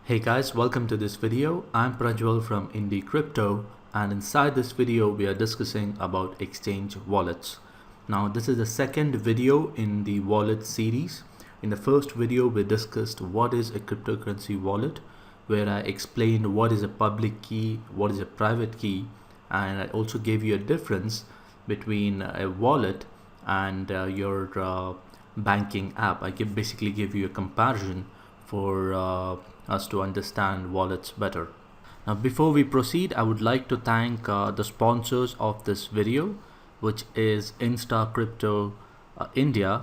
Hey guys, welcome to this video. I'm Prajwal from Indie Crypto, and inside this video we are discussing about exchange wallets. Now this is the second video in the wallet series. In the first video we discussed what is a cryptocurrency wallet, where I explained what is a public key, what is a private key, and I also gave you a difference between a wallet and your banking app. I basically give you a comparison for us to understand wallets better. Now before we proceed, I would like to thank the sponsors of this video, which is Insta Crypto India,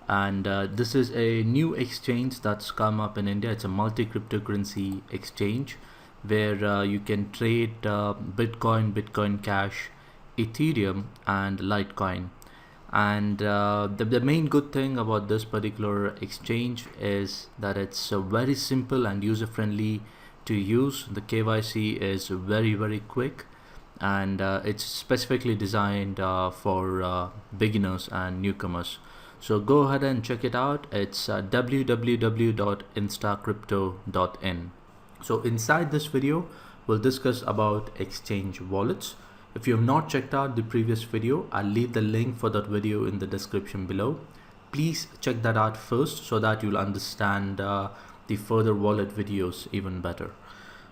and this is a new exchange that's come up in India. It's a multi-cryptocurrency exchange where you can trade Bitcoin, Bitcoin Cash, Ethereum and Litecoin. And the main good thing about this particular exchange is that it's very simple and user friendly to use. The KYC is very quick, and it's specifically designed for beginners and newcomers. So go ahead and check it out. It's www.instacrypto.in. So inside this video we'll discuss about exchange wallets. If you have not checked out the previous video, I'll leave the link for that video in the description below. Please check that out first so that you'll understand the further wallet videos even better.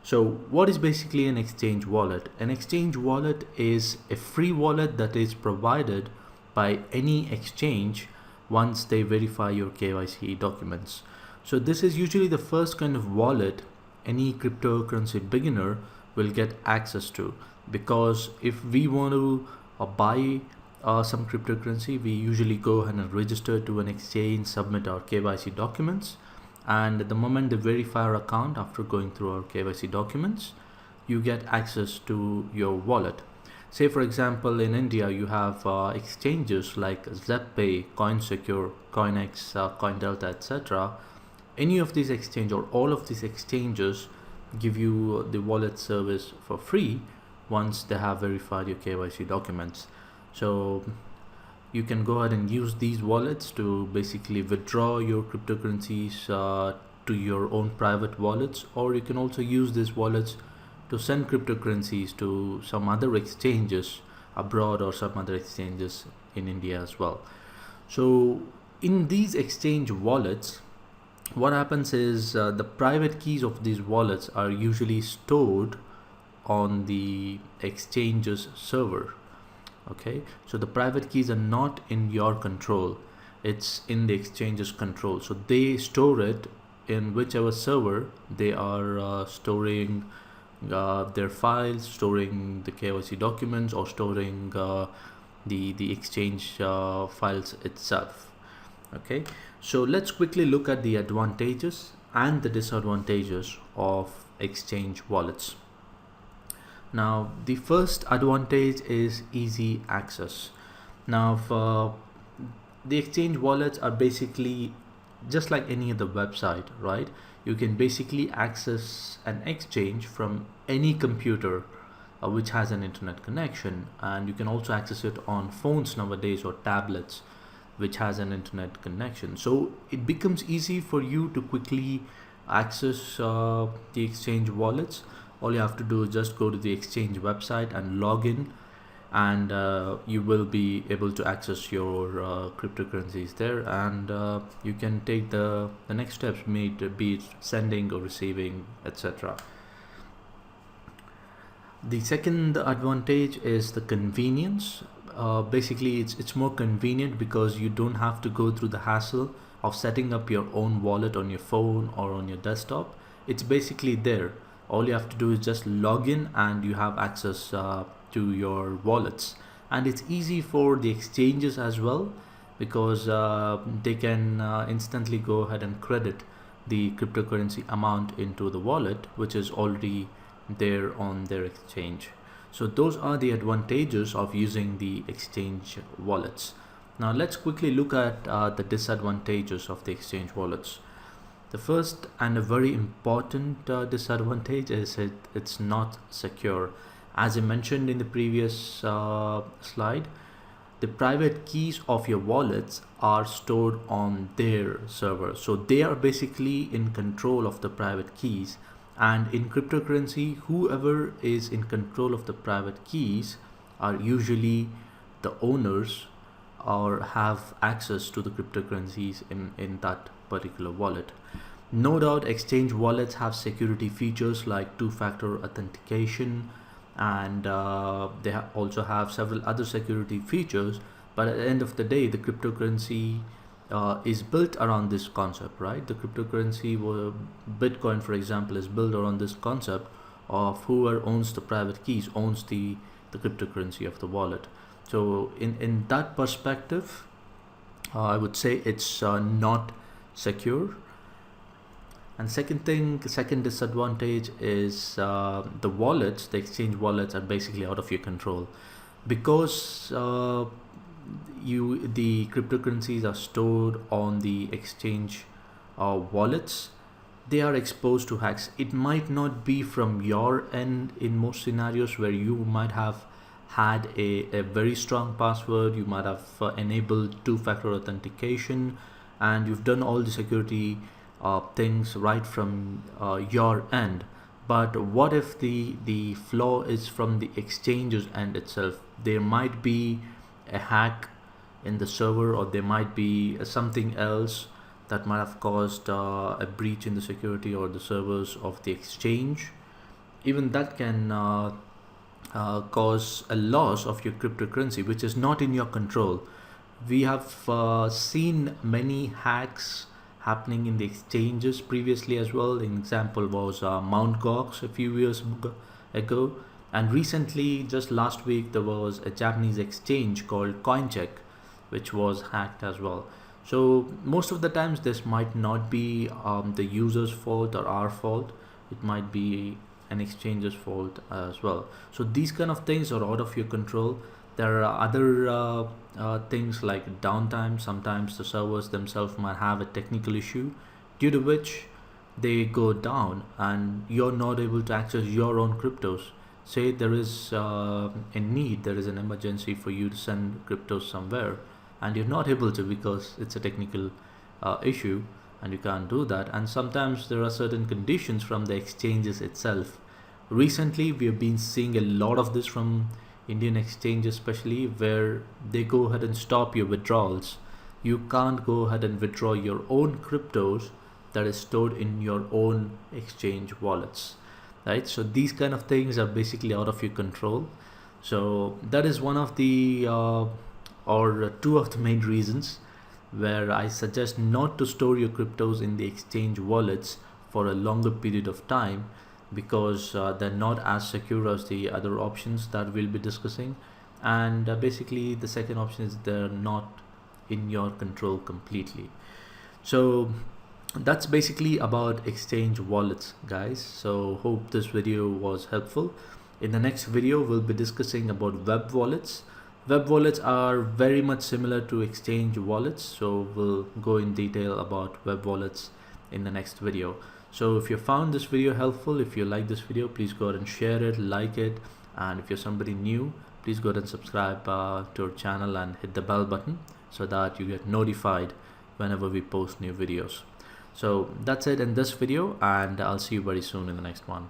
So what is basically an exchange wallet? An exchange wallet is a free wallet that is provided by any exchange once they verify your KYC documents. So this is usually the first kind of wallet any cryptocurrency beginner will get access to, because if we want to buy some cryptocurrency, we usually go ahead and register to an exchange, submit our KYC documents, and the moment they verify our account after going through our KYC documents, you get access to your wallet. Say for example, in India you have exchanges like ZepPay, CoinSecure, CoinEx, CoinDelta, etc. Any of these exchanges or all of these exchanges give you the wallet service for free once they have verified your KYC documents. So you can go ahead and use these wallets to basically withdraw your cryptocurrencies to your own private wallets, or you can also use these wallets to send cryptocurrencies to some other exchanges abroad or some other exchanges in India as well. So in these exchange wallets, what happens is the private keys of these wallets are usually stored on the exchange's server. Okay, so the private keys are not in your control, it's in the exchange's control. So they store it in whichever server they are storing their files, storing the KYC documents, or storing the exchange files itself. Okay, so let's quickly look at the advantages and the disadvantages of exchange wallets. Now the first advantage is easy access. Now the exchange wallets are basically just like any other website, right? You can basically access an exchange from any computer which has an internet connection, and you can also access it on phones nowadays or tablets which has an internet connection. So it becomes easy for you to quickly access the exchange wallets. All you have to do is just go to the exchange website and log in, and you will be able to access your cryptocurrencies there, and you can take the next steps, be it sending or receiving, etc. The second advantage is the convenience. Basically it's more convenient because you don't have to go through the hassle of setting up your own wallet on your phone or on your desktop. It's basically there. All you have to do is just log in and you have access to your wallets. And it's easy for the exchanges as well, because they can instantly go ahead and credit the cryptocurrency amount into the wallet which is already there on their exchange. So those are the advantages of using the exchange wallets. Now let's quickly look at the disadvantages of the exchange wallets. The first and a very important disadvantage is it's not secure. As I mentioned in the previous slide, the private keys of your wallets are stored on their server. So they are basically in control of the private keys. And in cryptocurrency, whoever is in control of the private keys are usually the owners or have access to the cryptocurrencies in that particular wallet. No doubt exchange wallets have security features like two-factor authentication, and they also have several other security features, but at the end of the day, the cryptocurrency is built around this concept, right? The cryptocurrency, Bitcoin for example, is built around this concept of whoever owns the private keys owns the cryptocurrency of the wallet. So in that perspective, I would say it's not secure. And second disadvantage is the wallets, the exchange wallets are basically out of your control, because the cryptocurrencies are stored on the exchange wallets. They are exposed to hacks. It might not be from your end in most scenarios, where you might have had a very strong password, you might have enabled two-factor authentication, and you've done all the security things right from your end. But what if the flaw is from the exchange's end itself? There might be a hack in the server, or there might be something else that might have caused a breach in the security or the servers of the exchange. Even that can cause a loss of your cryptocurrency, which is not in your control. We have seen many hacks happening in the exchanges previously as well. An example was Mt. Gox a few years ago, and recently, just last week, there was a Japanese exchange called Coincheck, which was hacked as well. So most of the times this might not be the user's fault or our fault. It might be an exchange's fault as well. So these kind of things are out of your control. There are other things like downtime. Sometimes the servers themselves might have a technical issue, due to which they go down and you're not able to access your own cryptos. Say there is a need, there is an emergency for you to send cryptos somewhere, and you're not able to because it's a technical issue and you can't do that. And sometimes there are certain conditions from the exchanges itself. Recently we have been seeing a lot of this from Indian exchanges, especially, where they go ahead and stop your withdrawals. You can't go ahead and withdraw your own cryptos that is stored in your own exchange wallets, right? So these kind of things are basically out of your control. So that is one of the or two of the main reasons where I suggest not to store your cryptos in the exchange wallets for a longer period of time, because they're not as secure as the other options that we'll be discussing. And basically the second option is they're not in your control completely. So that's basically about exchange wallets, guys. So hope this video was helpful. In the next video we'll be discussing about web wallets. Web wallets are very much similar to exchange wallets, so we'll go in detail about web wallets in the next video. So if you found this video helpful, if you like this video, please go ahead and share it, like it, and if you're somebody new, please go ahead and subscribe to our channel and hit the bell button so that you get notified whenever we post new videos. So that's it in this video, and I'll see you very soon in the next one.